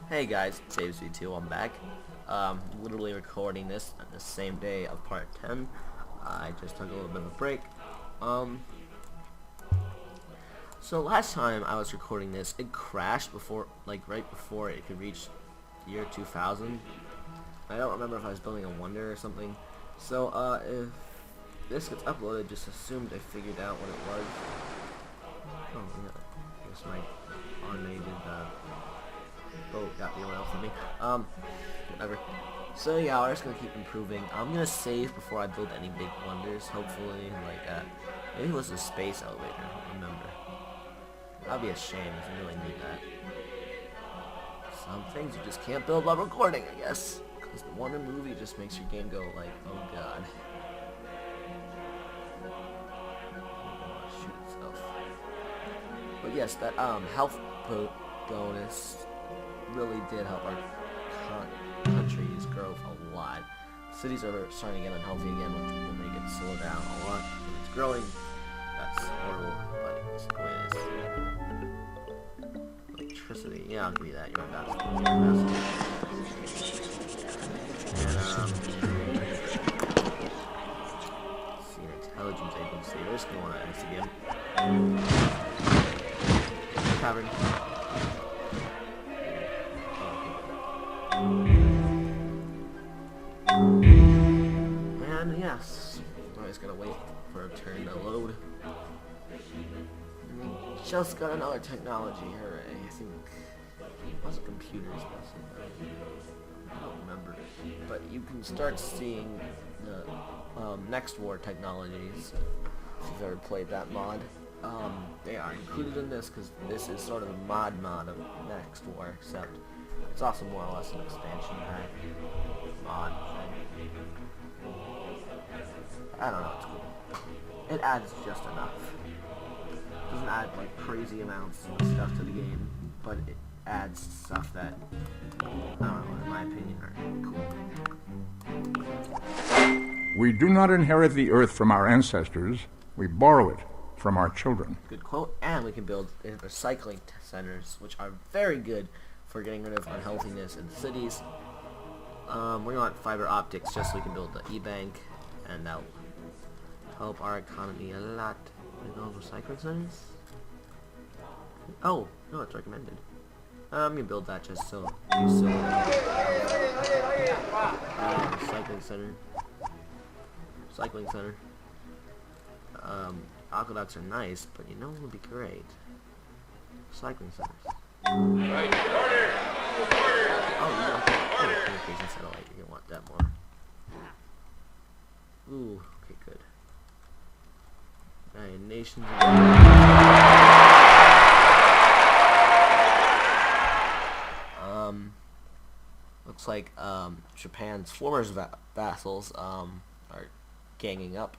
Hey guys, it's ABC2, I'm back. Literally recording this on the same day of part 10. I just took a little bit of a break. So last time I was recording this, it crashed before, right before it could reach the year 2000. I don't remember if I was building a wonder or something. So, if this gets uploaded, just assumed I figured out what it was. Oh, yeah. I guess my automated, boat got the oil for me. Whatever. So yeah, we're just gonna keep improving. I'm gonna save before I build any big wonders. Hopefully, maybe it was a space elevator. I don't remember. That'd be a shame if you really need that. Some things you just can't build while recording, I guess. Because the Wonder movie just makes your game go like, oh god. Shoot itself. But yes, that health bonus really did help our country's growth a lot. Cities are starting to get unhealthy again, which will make it slow down a lot. When it's growing, that's horrible, but it's the way it is. Electricity, yeah, I'll give you that. You're fast. And see an intelligence agency. We're just gonna want to investigate tavern. And yes, I'm just gonna wait for a turn to load. Just got another technology, hooray. I think it was computers, I don't remember. But you can start seeing the Next War technologies, if you've ever played that mod. They are included in this because this is sort of a mod of Next War, except it's also more or less an expansion pack mod thing. I don't know, it's cool. It adds just enough. It doesn't add like crazy amounts of stuff to the game, but it adds stuff that, I don't know, in my opinion, are cool. We do not inherit the earth from our ancestors, we borrow it from our children. Good quote. And we can build recycling centers, which are very good for getting rid of unhealthiness in cities. We want fiber optics just so we can build the e-bank, and that'll help our economy a lot. We build recycling centers? Oh, no, it's recommended. I'm gonna build that just so recycling center. Recycling center. Aqueducts are nice, but you know what would be great? Recycling centers. Right. Oh, you got communication satellite. You're gonna want that more. Ooh, okay, good. United Nations. Looks like Japan's former vassals are ganging up.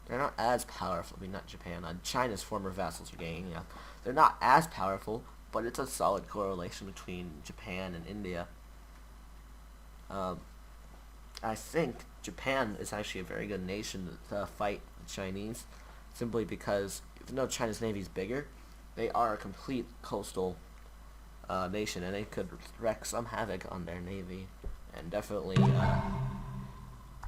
They're not as powerful. I mean, not Japan. China's former vassals are ganging up. They're not as powerful, but it's a solid correlation between Japan and India. I think Japan is actually a very good nation to fight the Chinese, simply because even though China's navy is bigger, they are a complete coastal nation, and they could wreak some havoc on their navy, and definitely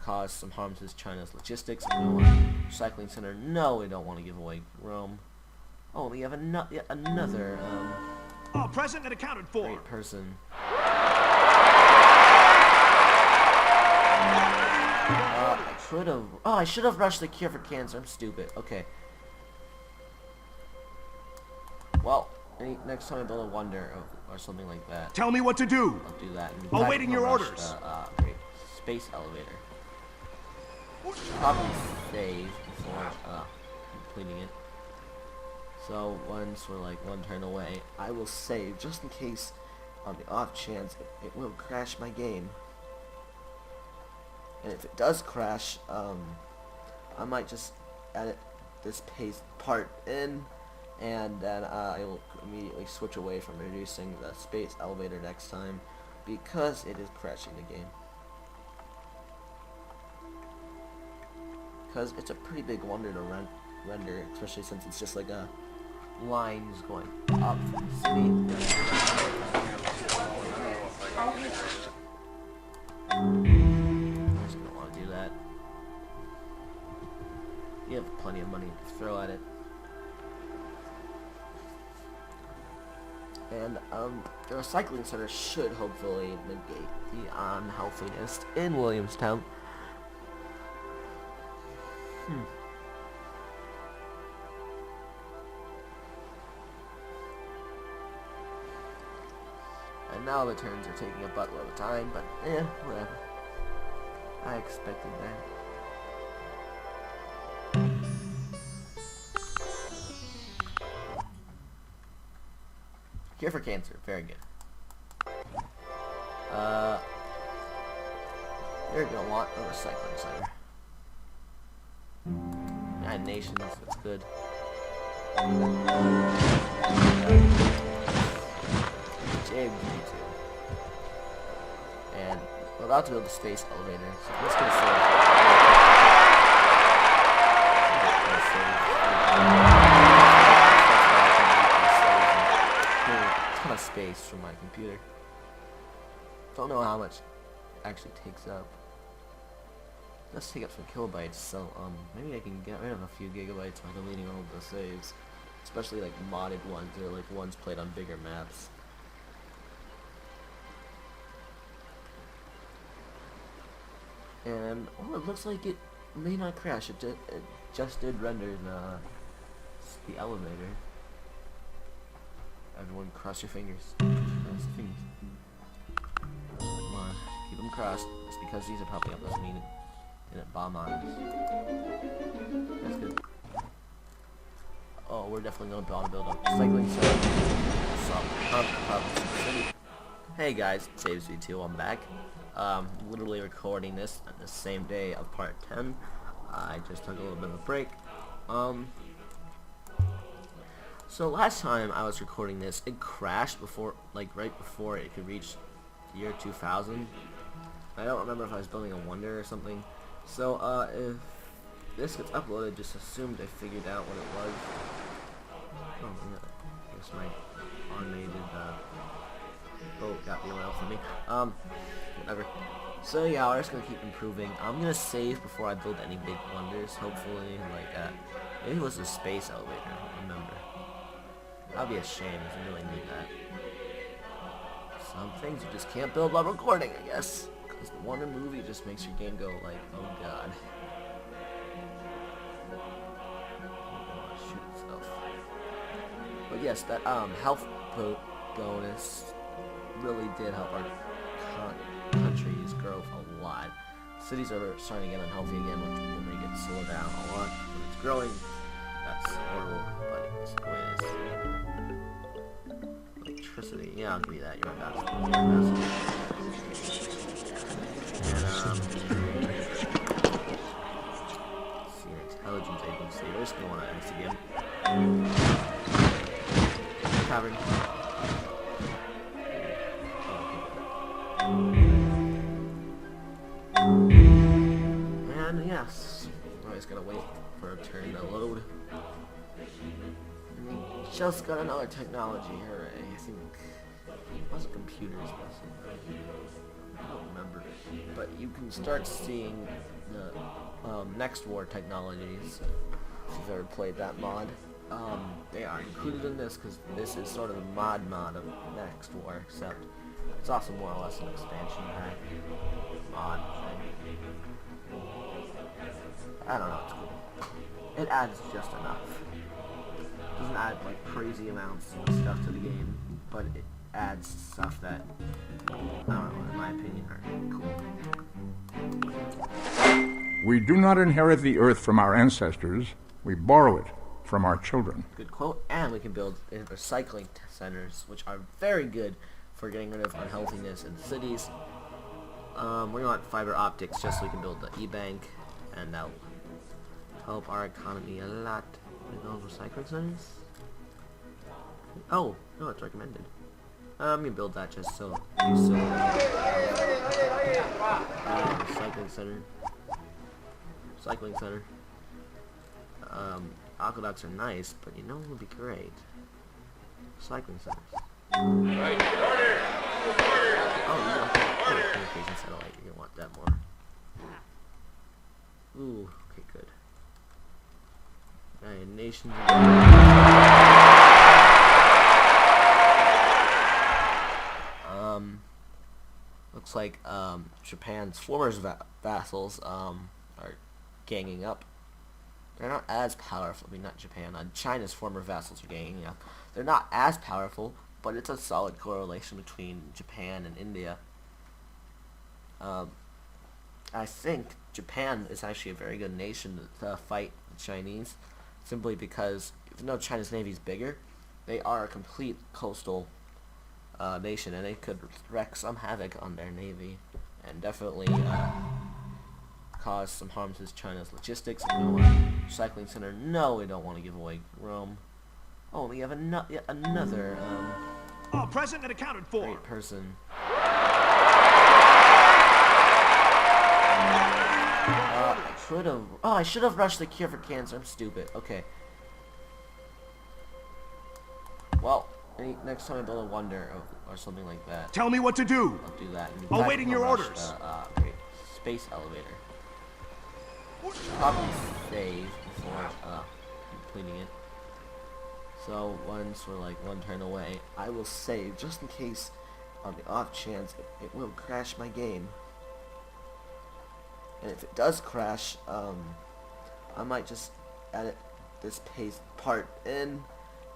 cause some harm to China's logistics. Recycling center. No, we don't want to give away Rome. Oh, we have yet another present and accounted for. Great person. I should have rushed the cure for cancer. I'm stupid. Okay. Well, next time I build a wonder or something like that. Tell me what to do. I'll do that. Awaiting your orders. Great space elevator. Probably save before completing it. So once we're like one turn away, I will save just in case, on the off chance it will crash my game. And if it does crash, I might just edit this part in, and then I will immediately switch away from reducing the space elevator next time, because it is crashing the game. Because it's a pretty big wonder to render, especially since it's just like a line just going up from the city. with plenty of money to throw at it. And the recycling center should hopefully negate the unhealthiness in Williamstown. And now the turns are taking a buttload of time, but whatever. I expected that. Cure for cancer, very good. You're gonna want a recycling center. United Nations, that's good. JV2. And we're about to build a space elevator, so let's go a ton of space from my computer. Don't know how much it actually takes up. Let's take up some kilobytes, so maybe I can get rid of a few gigabytes by deleting all of the saves, especially like modded ones or like ones played on bigger maps. And well, it looks like it may not crash. It just did render the elevator. Everyone, cross your fingers. Cross your fingers. Come on, keep them crossed. Just because these are popping up doesn't mean it didn't bomb on us. That's good. Oh, we're definitely gonna build a recycling center. Hey guys, SavesV2, I'm back. Literally recording this on the same day of part 10. I just took a little bit of a break. So last time I was recording this, it crashed before, like right before it could reach the year 2000. I don't remember if I was building a wonder or something. So if this gets uploaded, just assumed I figured out what it was. Oh yeah, I guess my automated boat got the oil from me. Whatever. So yeah, we're just gonna keep improving. I'm gonna save before I build any big wonders. Hopefully, like maybe it was a space elevator. I don't remember. That'd be a shame if I really need that. Some things you just can't build while recording, I guess. Because the Wonder movie just makes your game go like, oh god. Shoot stuff. But yes, that health bonus really did help our country's growth a lot. Cities are starting to get unhealthy again when they get slowed down a lot. When it's growing, that's horrible, but it's the way it is. Electricity, yeah, I'll give you that. You're my best. And see, intelligence agency. We're just gonna want to investigate. Tavern. And yes, we're always gonna wait for a turn to load. And we just got another technology, hooray. I think it was computers, I don't remember. But you can start seeing the Next War technologies, if you've ever played that mod. They are included in this because this is sort of a mod of Next War, except it's also more or less an expansion pack mod thing. I don't know, it's cool. It adds just enough. It doesn't add like crazy amounts of stuff to the game, but it adds stuff that, I don't know, in my opinion, are cool. We do not inherit the earth from our ancestors. We borrow it from our children. Good quote. And we can build recycling centers, which are very good for getting rid of unhealthiness in cities. We want fiber optics just so we can build the e-bank, and that'll help our economy a lot. We build recycling centers? Oh, no, it's recommended. I'm gonna build that just so. Recycling center. Recycling center. Aqueducts are nice, but you know what would be great? Recycling centers. Oh, you want that communication satellite. You're gonna want that more. Ooh, okay, good. nations again. Looks like Japan's former vassals are ganging up. They're not as powerful. I mean, not Japan. China's former vassals are ganging up. They're not as powerful, but it's a solid correlation between Japan and India. I think Japan is actually a very good nation to fight the Chinese, simply because even though China's navy is bigger, they are a complete coastal nation, and they could wreak some havoc on their navy, and definitely cause some harm to China's logistics. Recycling center. No, we don't want to give away Rome. Oh, we have yet another All present and accounted for. great person. I should have rushed the cure for cancer. I'm stupid. Okay. Well, next time I build a wonder or something like that, Tell me what to do. I'll do that. Awaiting your I'll rush orders. the, great space elevator. Probably save before completing it. So once we're like one turn away, I will save just in case, on the off chance it will crash my game. And if it does crash, I might just edit this part in,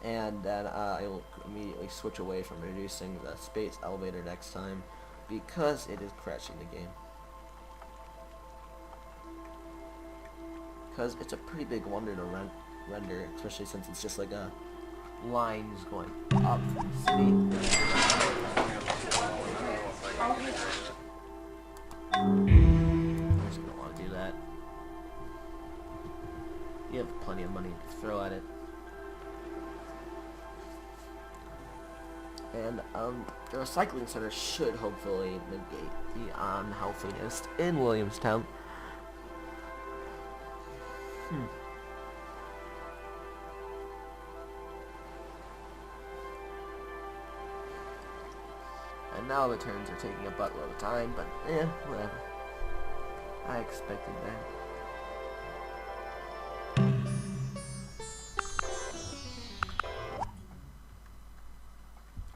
and then I will immediately switch away from reducing the space elevator next time, because it is crashing the game. Because it's a pretty big wonder to render, especially since it's just like a line just going up from the city. I'm just gonna want to do that. You have plenty of money to throw at it. And the recycling center should hopefully negate the unhealthiness in Williamstown. And now the turns are taking a buttload of time, but whatever. I expected that.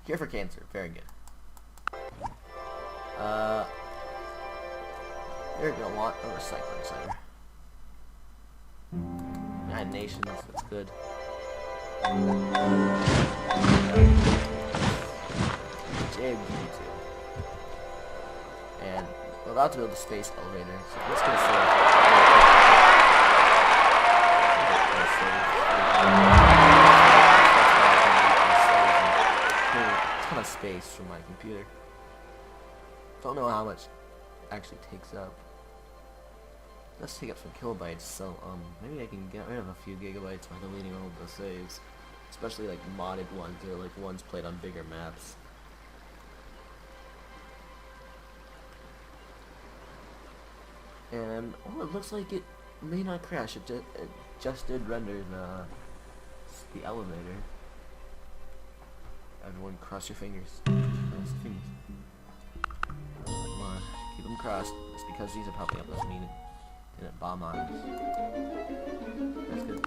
Cure for cancer, very good. You're gonna want a recycling center. United Nations, that's good. Jig, me too. And we're about to build a space elevator, so let's go save. A ton of space from my computer. Don't know how much actually takes up. Let's take up some kilobytes, so maybe I can get rid of a few gigabytes by deleting all of the saves. Especially like modded ones, or like ones played on bigger maps. And it looks like it may not crash. It just did render the elevator. Everyone cross your fingers. Cross your fingers. Come on, keep them crossed. It's because these are popping up. Doesn't mean it didn't bomb on us. That's good.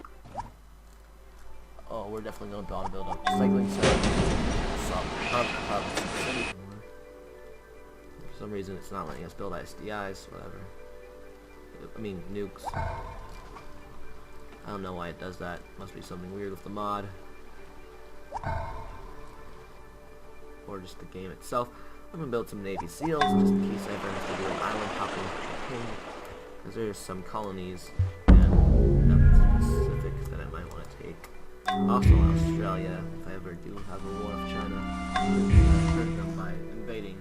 Oh, we're definitely going to build up recycling city. For some reason, it's not letting us build SDIs. Whatever. I mean, nukes. I don't know why it does that. Must be something weird with the mod. Or just the game itself. I'm gonna build some Navy SEALs just in case I ever have to do an island hopping campaign. Because there's some colonies in the Pacific that I might want to take. Also Australia, if I ever do have a war with China. Hurt them by invading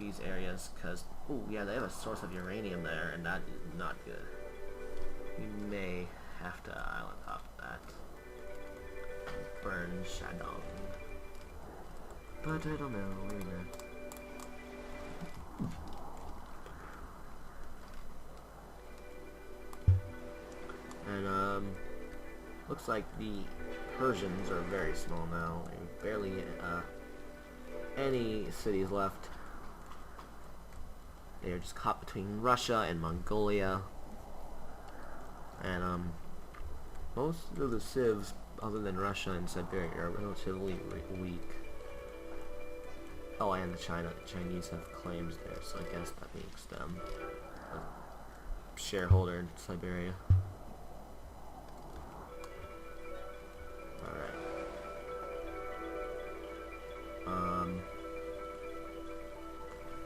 these areas, because, oh yeah, they have a source of uranium there, and that is not good. We may have to island hop that. Burn Shandong. But I don't know, maybe not. And looks like the Persians are very small now. Barely any cities left. They are just caught between Russia and Mongolia. And Most of the civs, other than Russia and Siberia, are relatively weak. Oh, and the Chinese have claims there, so I guess that makes them a shareholder in Siberia. Alright.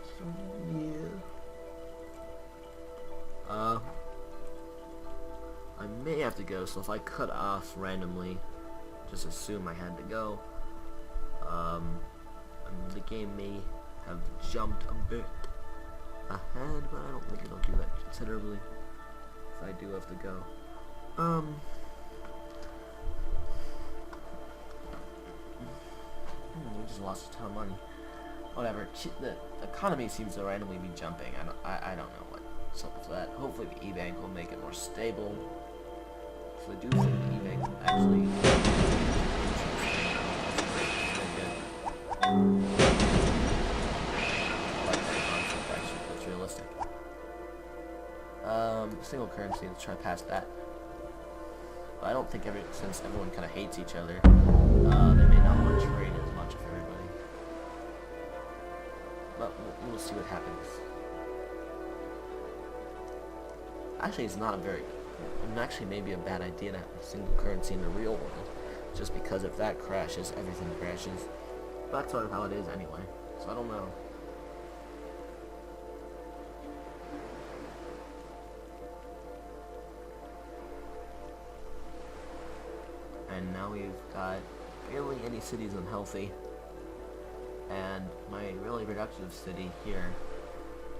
So, yeah. I may have to go, so if I cut off randomly, just assume I had to go. The game may have jumped a bit ahead, but I don't think it'll do that considerably if I do have to go. We just lost a ton of money. Whatever. The economy seems to randomly be jumping. I don't know what's up with that. Hopefully the E-Bank will make it more stable. So I do think the E-Bank will actually it's realistic. Single currency, let's try past that. But I don't think since everyone kind of hates each other, they may not want to trade as much of everybody. But we'll see what happens. Actually, it's not a very, actually maybe a bad idea to have a single currency in the real world, just because if that crashes, everything crashes. That's sort of how it is anyway, so I don't know. And now we've got barely any cities unhealthy, and my really productive city here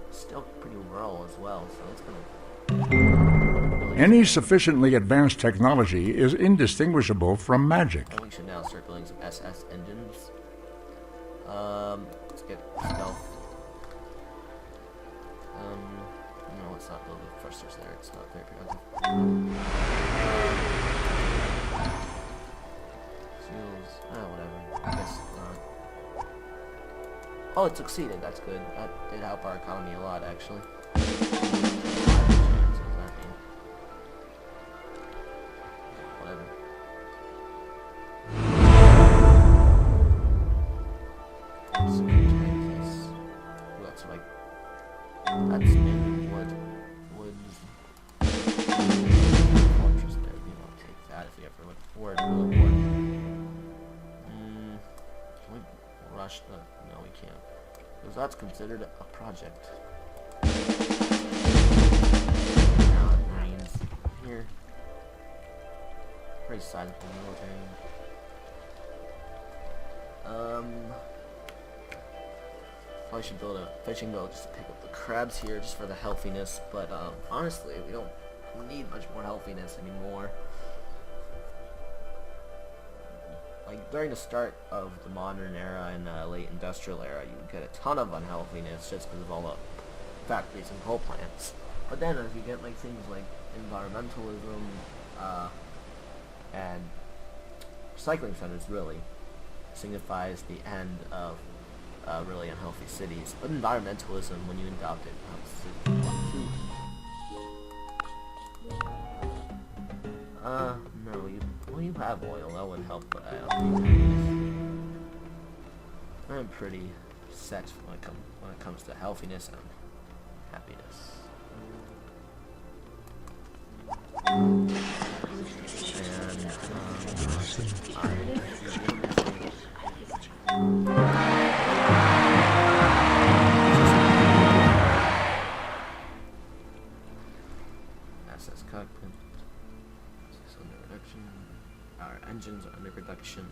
is still pretty rural as well, so it's gonna... Any sufficiently advanced technology is indistinguishable from magic. And we should now start building some SS engines. Let's get stealth. No, let's not build the thrusters there. It's not very productive. Seals. Whatever. I guess not. Oh, it succeeded. That's good. That did help our economy a lot, actually. Whatever. That's like, that's in woods. Fortress there. We won't take that if we ever were to go to war. Can we rush the? No, we can't, because that's considered a project. Marines here. Pretty sizable military. Probably should build a fishing boat just to pick up the crabs here, just for the healthiness. But honestly, we don't need much more healthiness anymore. Like during the start of the modern era and late industrial era, you would get a ton of unhealthiness just because of all the factories and coal plants. But then as you get like things like environmentalism and recycling centers, really signifies the end of really unhealthy cities. But environmentalism, when you adopt it, no, you have oil. That would help, but I don't think I'm pretty set when it comes to healthiness and happiness. SS cockpit is under production. Our engines are under production.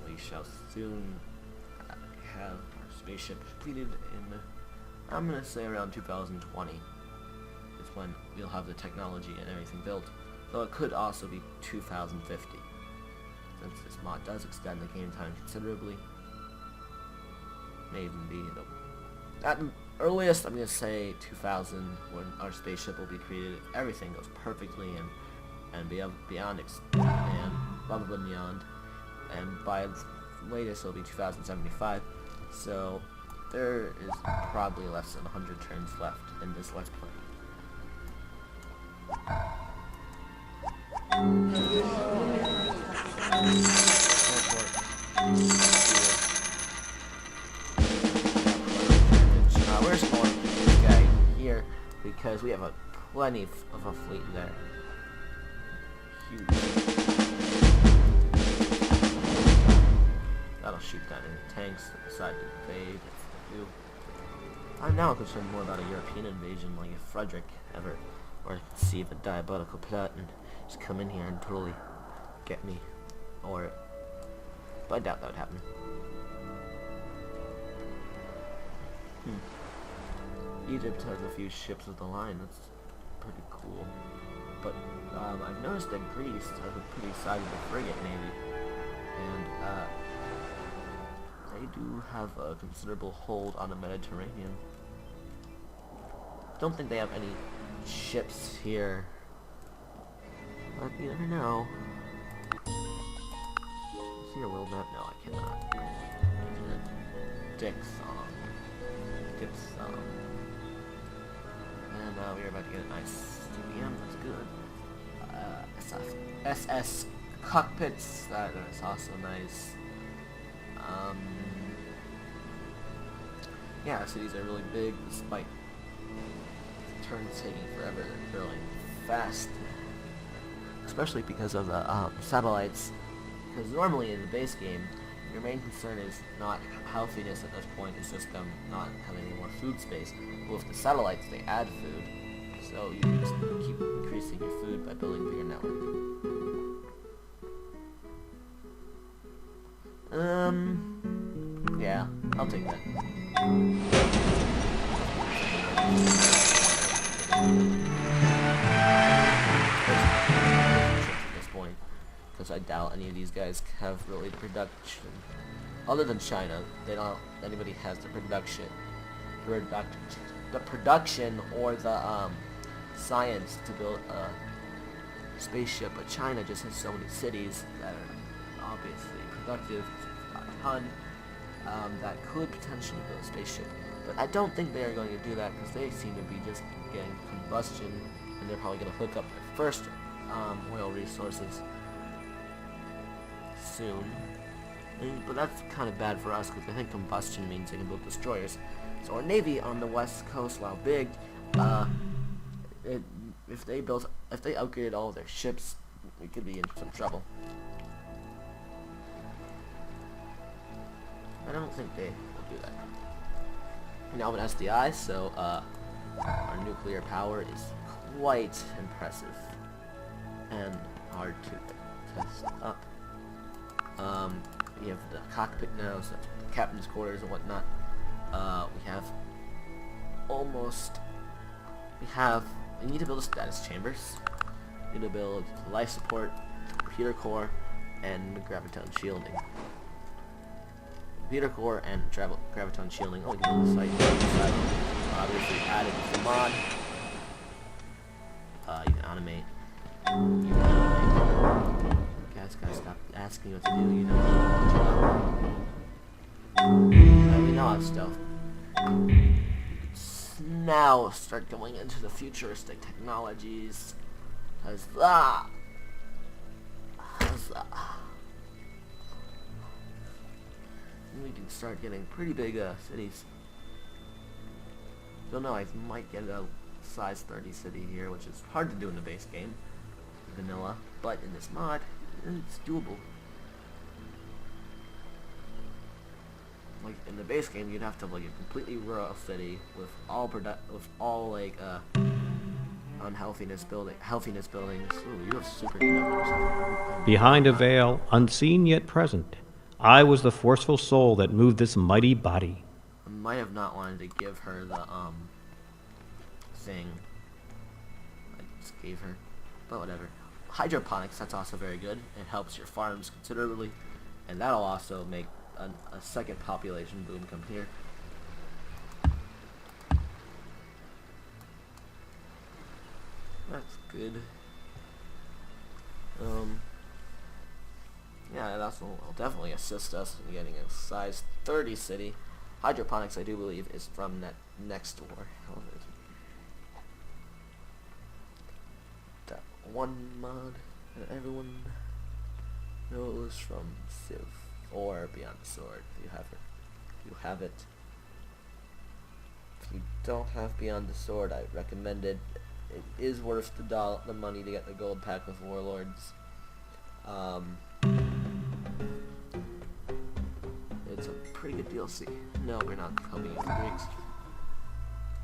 We shall soon have our spaceship completed in, I'm gonna say around 2020 is when we'll have the technology and everything built. Though it could also be 2050, since this mod does extend the game time considerably. May even be at the earliest, I'm gonna say 2000, when our spaceship will be created. If everything goes perfectly and beyond and blah blah blah beyond, and by the latest it'll be 2075. So there is probably less than 100 turns left in this Let's Play. We're just going to this guy here because we have plenty of a fleet there. Huge. That'll shoot down any tanks that decide to invade if they do. I'm now concerned more about a European invasion, like if Frederick ever or conceive a diabolical plot and just come in here and totally get me. But I doubt that would happen. Egypt has a few ships of the line. That's pretty cool. But I've noticed that Greece has a pretty sizable frigate navy, and they do have a considerable hold on the Mediterranean. Don't think they have any ships here, but you never know. See a world map? No, I cannot. Dick song. And we're about to get a nice CBM. That's good. SS cockpits. That's also nice. Yeah, our cities are really big, despite turns taking forever. They're growing fast, especially because of the satellites. Because normally in the base game, your main concern is not healthiness at this point, it's just them not having any more food space. But with the satellites, they add food, so you can just keep increasing your food by building a bigger network. Yeah, I'll take that. At this point, because I doubt any of these guys have really the production. Other than China, they don't. Anybody has the production or the science to build a spaceship. But China just has so many cities that are obviously productive, a ton, that could potentially build a spaceship. But I don't think they are going to do that because they seem to be just getting combustion, and they're probably going to hook up their first oil resources soon. But that's kind of bad for us because I think combustion means they can build destroyers. So our navy on the west coast, while big, if they upgraded all of their ships, we could be in some trouble. I don't think they will do that. Now I'm an SDI, so our nuclear power is quite impressive and hard to test up. We have the cockpit now, so the captain's quarters and whatnot. We need to build status chambers. We need to build life support, computer core, and graviton shielding. Computer core and graviton shielding. Oh, we can build the site. Obviously added to the mod. You can animate. Guys, stop asking me what to do. You know. We know how to stealth. Now start going into the futuristic technologies. Huzzah! We can start getting pretty big cities. Don't know, I might get a size 30 city here, which is hard to do in the base game, vanilla, but in this mod, it's doable. Like in the base game, you'd have to have like a completely rural city with all unhealthiness buildings. Ooh, you have superconductors. Behind a veil, unseen yet present, I was the forceful soul that moved this mighty body. I might have not wanted to give her the thing. I just gave her, but whatever. Hydroponics, that's also very good. It helps your farms considerably, and that'll also make a second population boom come here. That's good. Yeah, that will definitely assist us in getting a size 30 city. Hydroponics, I do believe, is from that next door. That one mod. And everyone knows from Civ or Beyond the Sword if you have it. If you don't have Beyond the Sword, I recommend it. It is worth the money to get the gold pack with Warlords. It's a pretty good DLC. No, we're not helping you with the Greeks.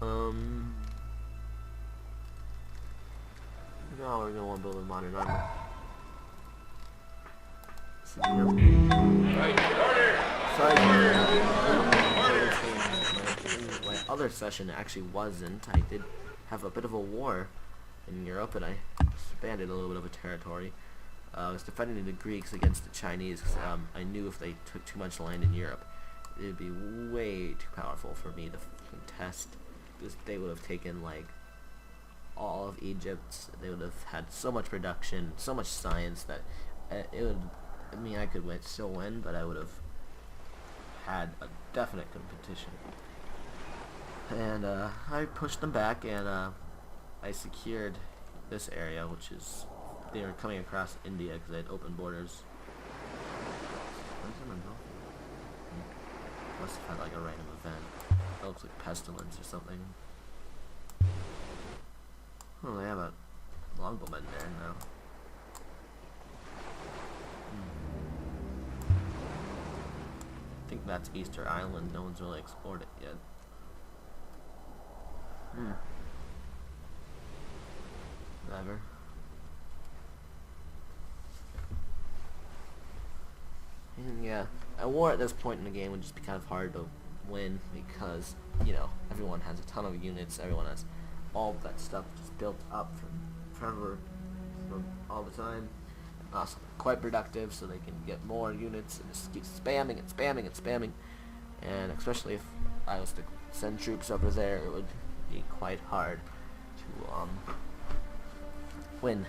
No, we're gonna want to build a modern armor. So, my other session actually wasn't. I did have a bit of a war in Europe, and I expanded a little bit of a territory. I was defending the Greeks against the Chinese because I knew if they took too much land in Europe, it would be way too powerful for me to contest, because they would have taken like all of Egypt. They would have had so much production, so much science that it would. I mean, I could still win, but I would have had a definite competition. And I pushed them back, and I secured this area, which is they were coming across India because they had open borders. Must have had like a random event. It looks like pestilence or something. Oh, they have a longbowman there now. I think that's Easter Island. No one's really explored it yet. Whatever. And yeah, a war at this point in the game would just be kind of hard to win because, you know, everyone has a ton of units, everyone has all of that stuff just built up from all the time. Also quite productive, so they can get more units and just keep spamming and spamming and spamming. And especially if I was to send troops over there, it would be quite hard to win.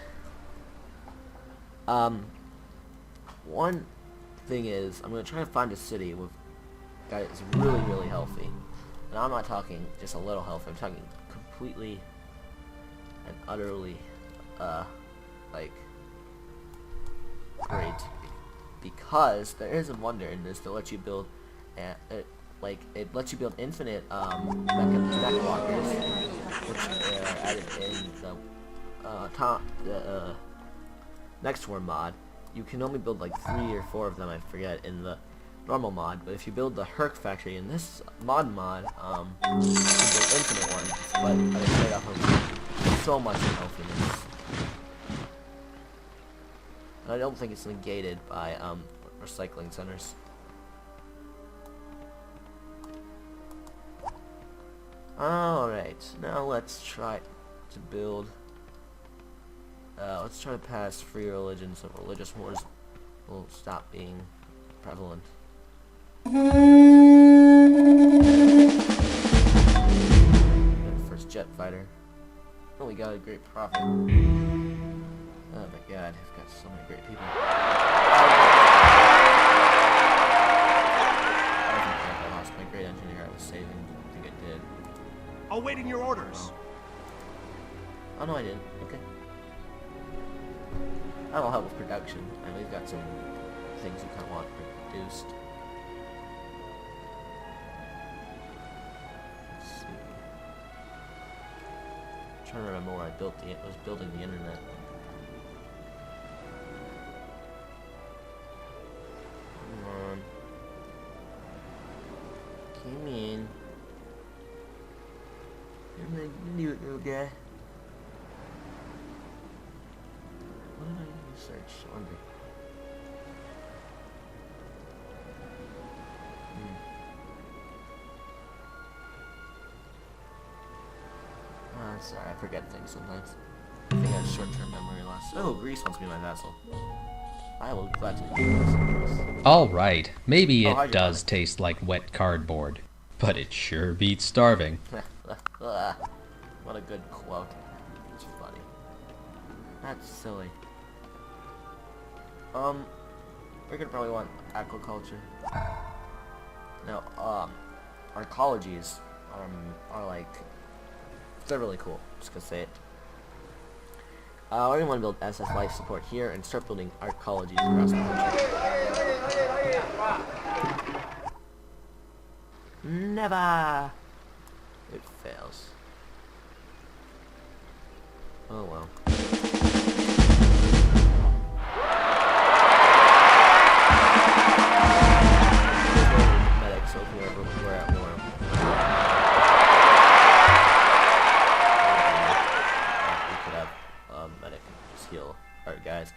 One thing is, I'm gonna try to find a city with that is really, really healthy. And I'm not talking just a little healthy. I'm talking completely and utterly, like, great. Because there is a wonder in this to let you build, it lets you build infinite mech walkers, which are added in the next war mod. You can only build like 3 or 4 of them, I forget, in the normal mod. But if you build the Herc factory in this mod, you can build infinite ones. But it's made up of so much healthiness. And I don't think it's negated by recycling centers. Alright, now let's try to build. Let's try to pass free religion so religious wars will stop being prevalent. First jet fighter. Oh, we got a great prophet. Oh my god, I've got so many great people. I lost my great engineer I was saving. I think I did. Awaiting your orders. Oh no, I didn't. Okay. That'll help with production. And we've got some things you kind of want produced. Let's see. I'm trying to remember where I was building the internet. Come on. Come in. Come on, you do it, little guy. What did I search? I wonder. Sorry, I forget things sometimes. I think I have short-term memory loss. Oh, Greece wants to be my vassal. I will gladly do this. Alright, maybe Oh, it does taste like wet cardboard, but it sure beats starving. What a good quote. It's funny. That's silly. We're gonna probably want aquaculture. Now, our ecologies are like, they're really cool. Just gonna say it. We're gonna want to build SS life support here and start building art colleges across the country. Never! It fails. Oh well. Medics, so we're at war. We could have medic just heal our guys.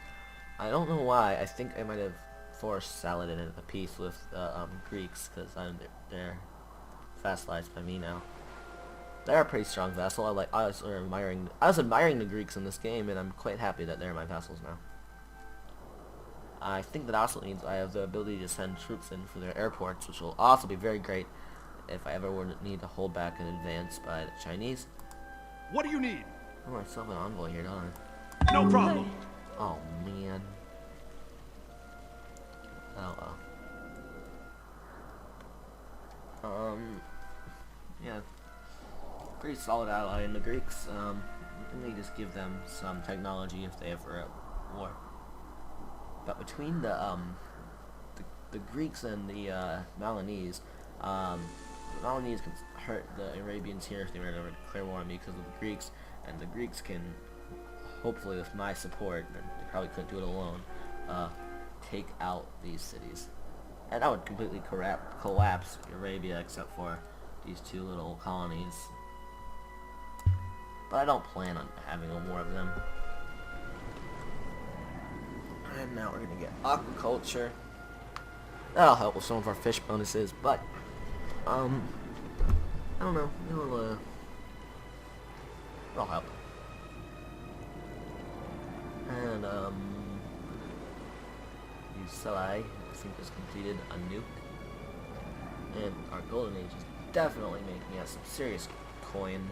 I don't know why. I think I might have forced Saladin into a peace with Greeks because they're vassalized by me now. They're a pretty strong vassal. I was admiring the Greeks in this game, and I'm quite happy that they're my vassals now. I think that also means I have the ability to send troops in for their airports, which will also be very great if I ever would need to hold back an advance by the Chinese. What do you need? Oh, I still have an envoy here, don't No problem. I? Oh, man. Oh, well. Yeah. Pretty solid ally in the Greeks. We may just give them some technology if they ever at war. But between the Greeks and the Milanese, the Milanese can hurt the Arabians here if they were to declare war on me because of the Greeks, and the Greeks can, hopefully with my support, and they probably couldn't do it alone, take out these cities. And that would completely collapse Arabia except for these two little colonies. But I don't plan on having more of them. And now we're gonna get aquaculture. That'll help with some of our fish bonuses, but I don't know. It'll help. And Usai, I think, has completed a nuke, and our golden age is definitely making us some serious coin.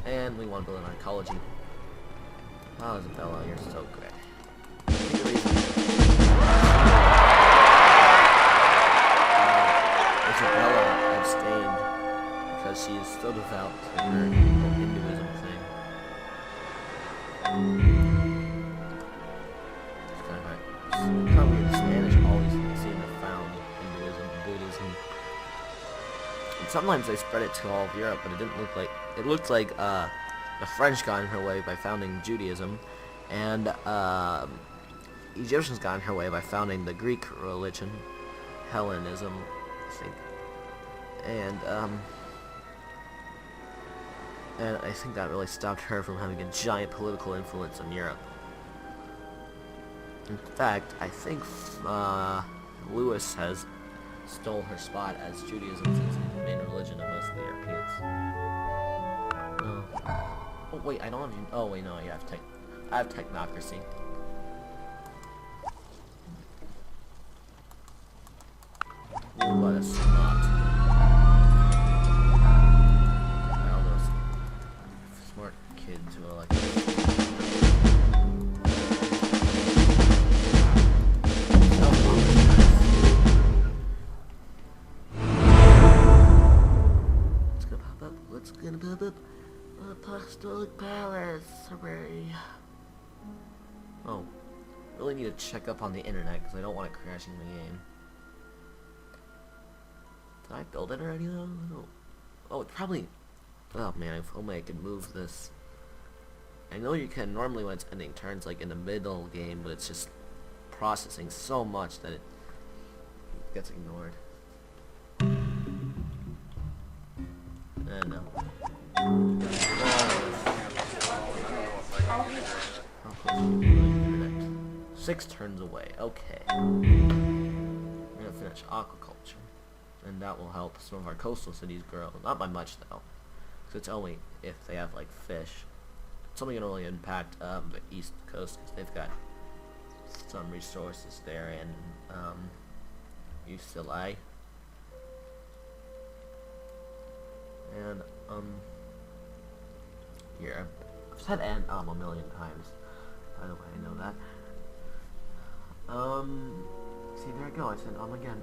And we want to build an oncology. Oh, Isabella, you're so good. Isabella abstained because she is still devout to her Hinduism thing. It's kind of weird. The Spanish always seem to found Hinduism, Buddhism. And sometimes they spread it to all of Europe, but it didn't look like. It looked like the French got in her way by founding Judaism, and Egyptians got in her way by founding the Greek religion, Hellenism, I think. And I think that really stopped her from having a giant political influence in Europe. In fact, I think Lewis has stole her spot as Judaism since it's the main religion of most of the Europeans. Oh wait, I don't have. Oh wait, no, I have technocracy. Let us not. All those smart kids who are like. Let's gonna pop up. Apostolic Palace, hooray. Oh, really need to check up on the internet because I don't want it crashing the game. Did I build it already though? No. Oh, it probably. Oh man, if only I could move this. I know you can normally when it's ending turns like in the middle game, but it's just processing so much that it gets ignored. And no. 6 turns away. Okay. We're gonna finish aquaculture, and that will help some of our coastal cities grow. Not by much though, because it's only if they have like fish. It's only gonna really impact the east coast because they've got some resources there, and UCLA. And here, I've said and a million times. By the way, I know that. See, there I go. I said again.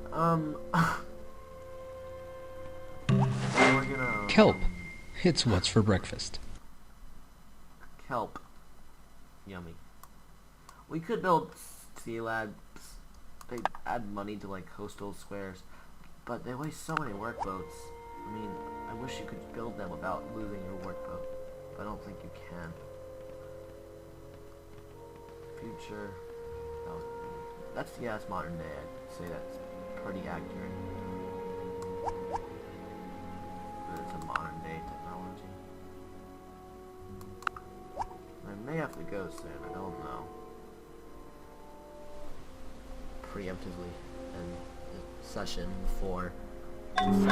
We're gonna Kelp. It's what's for breakfast. kelp. Yummy. We could build sea labs. They add money to like coastal squares, but they waste so many workboats. I mean, I wish you could build them without losing your workboat, but I don't think you can. Future. Oh, that's modern day. I'd say that's pretty accurate. But it's a modern day technology. I may have to go soon. I don't know. Preemptively in the session for 2000.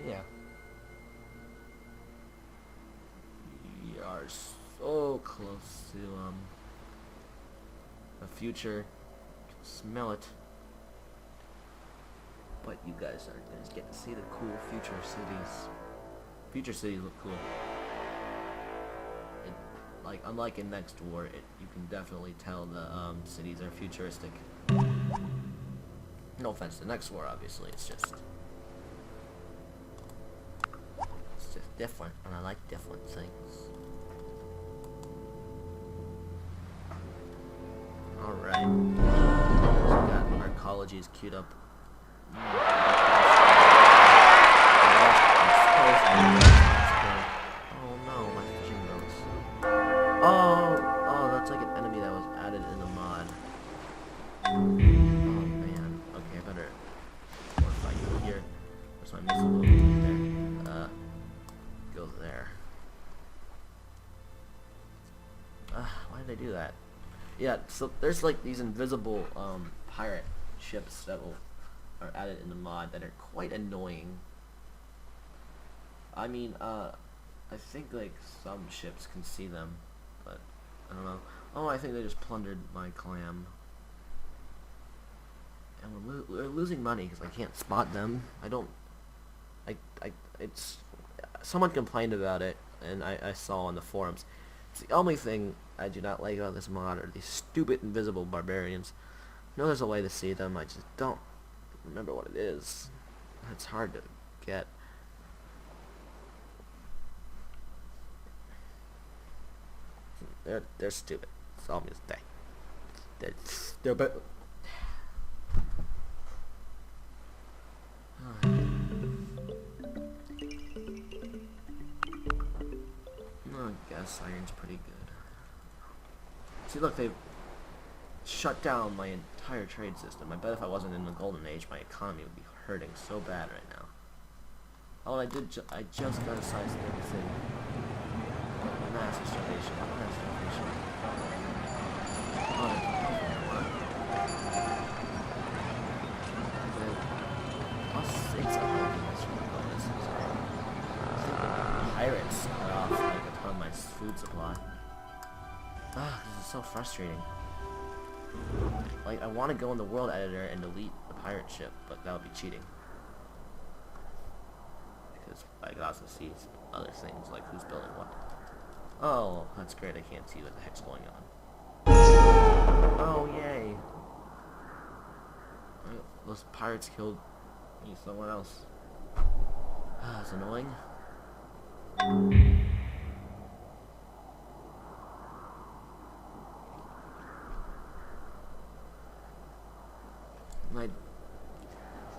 Yeah. We are so close to the future. I can smell it. But you guys aren't going to get to see the cool future cities. Future cities look cool. Like, unlike in Next War, you can definitely tell the cities are futuristic. No offense to Next War, obviously. It's just different, and I like different things. All right. So we got our colleges queued up. Oh no, my fishing boats. Oh, that's like an enemy that was added in the mod. Oh man. Okay, I better fortify you here. Where's my missile load right there? Go there. Why did I do that? Yeah, so there's like these invisible pirate ships that are added in the mod that are quite annoying. I mean, I think like some ships can see them, but I don't know. Oh, I think they just plundered my clam. And we're losing money because I can't spot them. It's someone complained about it, and I saw on the forums. It's the only thing I do not like about this mod are these stupid invisible barbarians. I know there's a way to see them, I just don't remember what it is. It's hard to get. They're stupid. That's all I'm gonna say. They're stupid. I guess iron's pretty good. See, look, they've shut down my entire trade system. I bet if I wasn't in the golden age, my economy would be hurting so bad right now. Oh, I just got a size 33. Mass starvation. Mass starvation. Oh, plus 6 bonus bonuses. Pirates cut off like a ton of my food supply. This is so frustrating. Like, I want to go in the world editor and delete the pirate ship, but that would be cheating. Because I could also see other things, like who's building what. Oh, that's great, I can't see what the heck's going on. Oh, yay. Those pirates killed me somewhere else. That's annoying.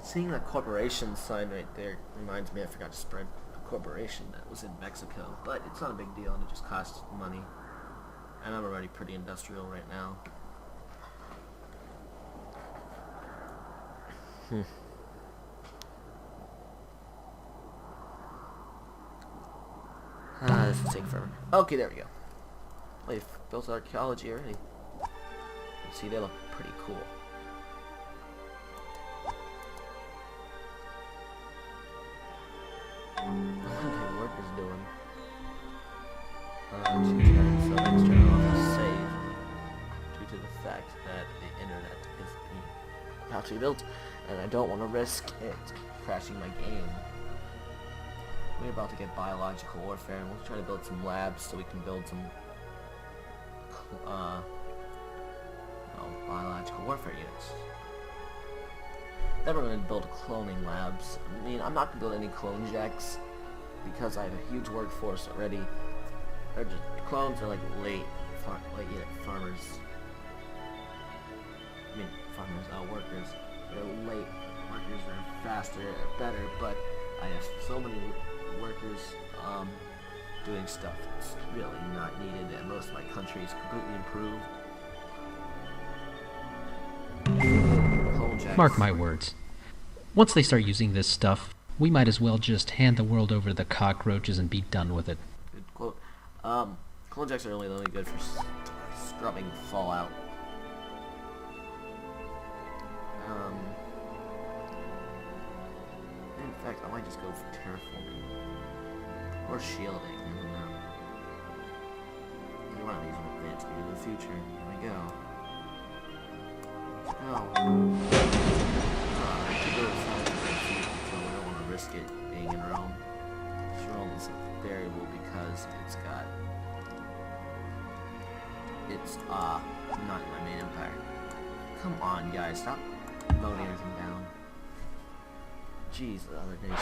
Seeing that corporation sign right there reminds me I forgot to spread a corporation that was in Mexico, but it's not a big deal and it just costs money. And I'm already pretty industrial right now. This will take forever. Okay, there we go. We've built archaeology already. See, they look pretty cool. What are my workers doing? 2 turns, so next turn I'll have to save due to the fact that the internet is about to be built. and I don't want to risk it crashing my game. We're about to get biological warfare, and we'll try to build some labs so we can build some biological warfare units. Then we're going to build cloning labs. I mean, I'm not going to build any clone jacks because I have a huge workforce already. They're just, clones are like late farmers. I mean, workers. They're late workers are faster, better, but I have so many workers doing stuff that's really not needed, and most of my country is completely improved. Mark my words. Once they start using this stuff, we might as well just hand the world over to the cockroaches and be done with it. Good quote. Clone jacks are only good for scrubbing fallout. In fact, I might just go for terraforming. Or shielding, I don't know. Either one of these will advance me to the future. Here we go. Let's go. So we don't want to risk it being in Rome. Rome is a variable because it's not in my main empire. Come on, guys, stop voting everything down. Jeez, the other nations.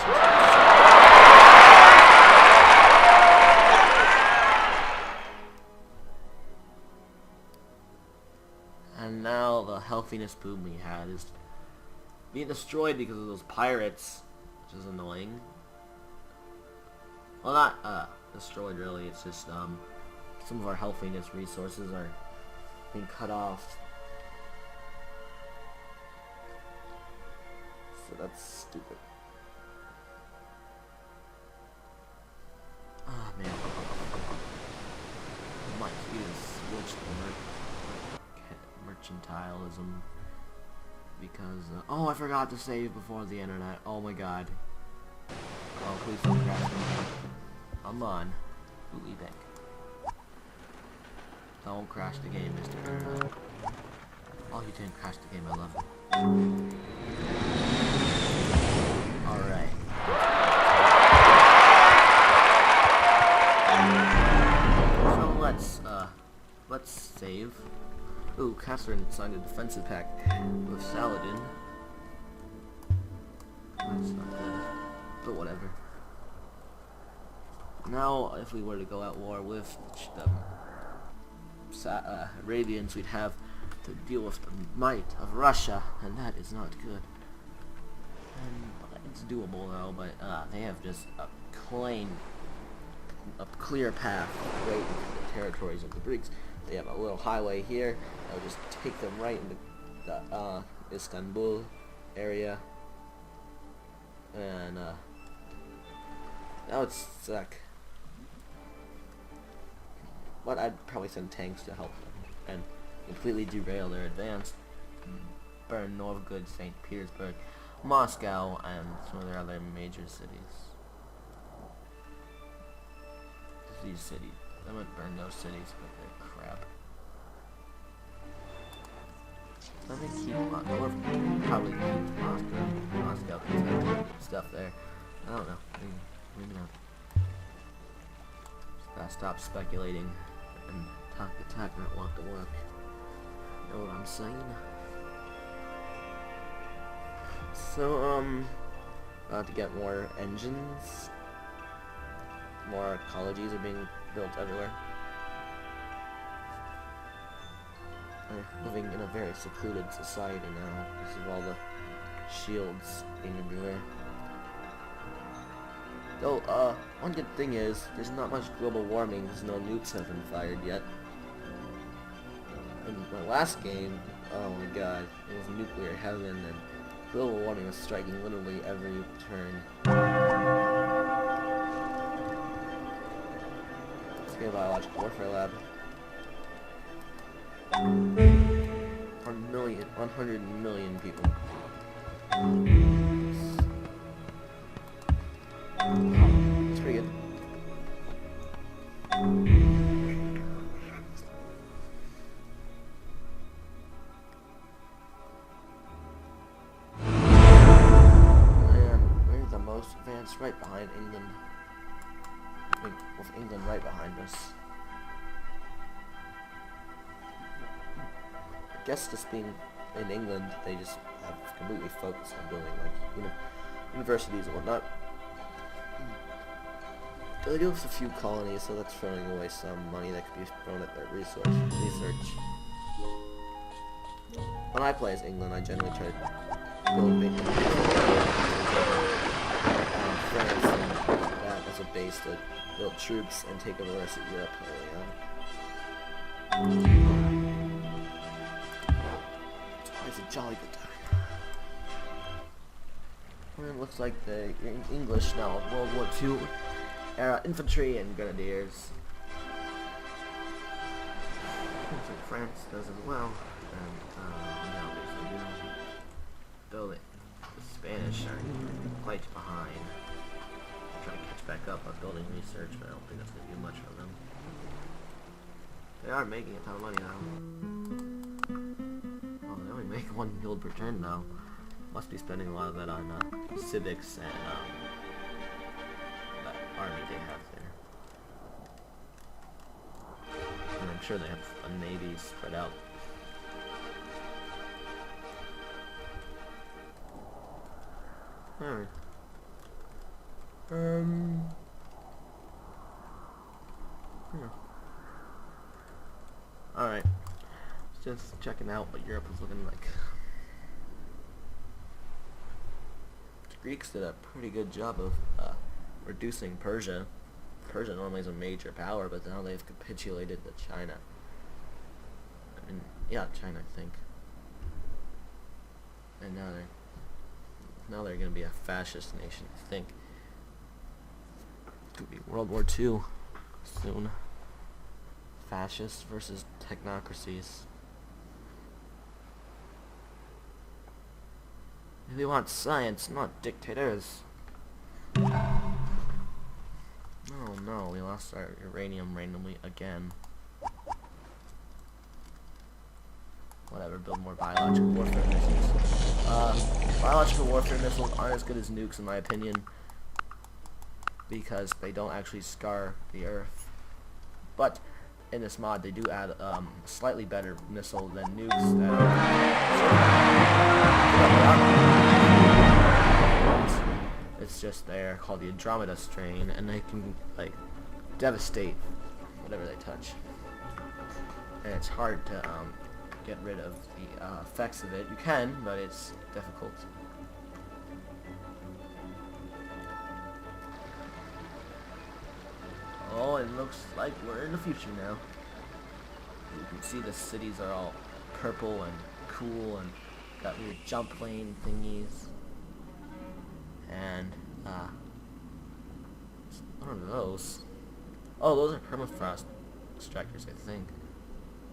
And now the healthiness boom we had is being destroyed because of those pirates, which is annoying. Well, not destroyed really. It's just some of our healthiness resources are being cut off. So that's stupid. Ah, man. I might use switch mercantilism because oh, I forgot to save before the internet. Oh my god. Oh, please don't crash me. I'm on. Ooh, back. Don't crash the game, Mr. Internet. Oh, you didn't crash the game. I love it. Alright. So let's save. Ooh, Catherine signed a defensive pact with Saladin. That's not good, but whatever. Now, if we were to go at war with the Arabians, we'd have to deal with the might of Russia, and that is not good. It's doable though, but they have just a clear path right into the territories of the Greeks. They have a little highway here that will just take them right into the Istanbul area, and that would suck. But I'd probably send tanks to help them and completely derail their advance, burn Novgorod, St. Petersburg, Moscow, and some of their other major cities. These cities. I wouldn't burn those cities, but they're crap. Let me keep Moscow. Probably keep Moscow because I have stuff there. I don't know. Maybe not. Just gotta stop speculating and talk the talk, not walk the walk. You know what I'm saying? So, to get more engines. More colleges are being built everywhere. We're living in a very secluded society now because of all the shields being everywhere. Though, one good thing is, there's not much global warming because no nukes have been fired yet. In my last game, oh my god, it was nuclear heaven and global warming was striking literally every turn. Let's get a biological warfare lab. 100 million people. It's pretty good. right behind England. I mean, with England right behind us. I guess just being in England, they just have completely focused on building like universities and whatnot. They do have a few colonies, so that's throwing away some money that could be thrown at their research. When I play as England, I generally try to build big France and that as a base to build troops and take over the rest of Europe early on. It's always a jolly good time. And it looks like the English now World War II era infantry and grenadiers. Looks like France does as well. And now they do build it. The Spanish are quite behind. They're trying to catch back up on building research, but I don't think that's going to do much for them. They are making a ton of money now. Oh, they only make 1 guild per turn now. Must be spending a lot of that on civics and that army they have there. And I'm sure they have a navy spread out. Alright. Yeah. Alright. Just checking out what Europe is looking like. The Greeks did a pretty good job of reducing Persia. Persia normally is a major power, but now they've capitulated to China. I mean, yeah, China, I think. And now they're going to be a fascist nation, I think. Could be World War II soon. Fascists versus technocracies. They want science, not dictators. Oh no, we lost our uranium randomly again. Whatever, build more biological warfare missiles. Biological warfare missiles aren't as good as nukes in my opinion, because they don't actually scar the Earth. But in this mod, they do add a slightly better missile than nukes that it's just there, called the Andromeda strain, and they can like devastate whatever they touch. And it's hard to get rid of the effects of it. You can, but it's difficult. Oh, it looks like we're in the future now. You can see the cities are all purple and cool and got weird jump lane thingies. And, what are those? Oh, those are permafrost extractors, I think.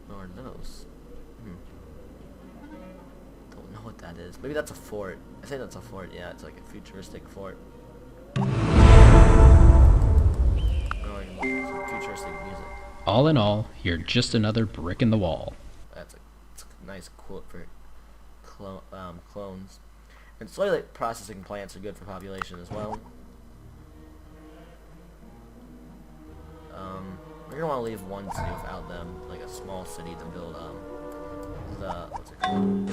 What are those? Don't know what that is. Maybe that's a fort. I think that's a fort, yeah, it's like a futuristic fort. Futuristic music. All in all, you're just another brick in the wall. That's a nice quote for clones. And soil processing plants are good for population as well. We're gonna want to leave one city without them, like a small city to build what's it called?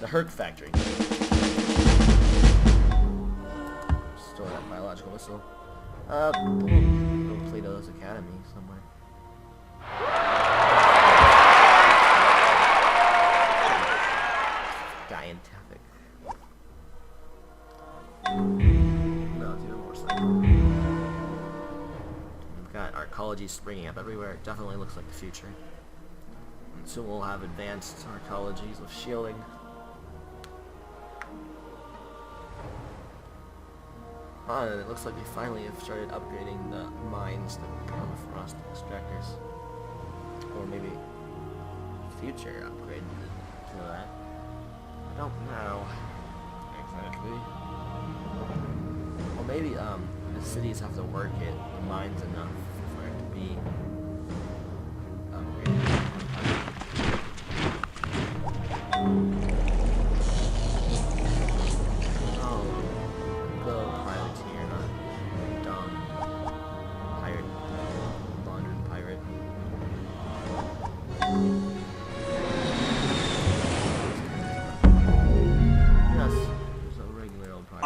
The Herc factory. Store that biological missile. Build Plato's Academy somewhere. Scientific. No, it's even more scientific. We've got arcology springing up everywhere. It definitely looks like the future. And soon we'll have advanced arcologies with shielding. Oh, and it looks like they finally have started upgrading the mines, the permafrost extractors. Or maybe future upgrade to that. I don't know exactly. Or maybe the cities have to work it, the mines enough for it to be upgraded.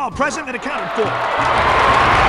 All present and accounted for.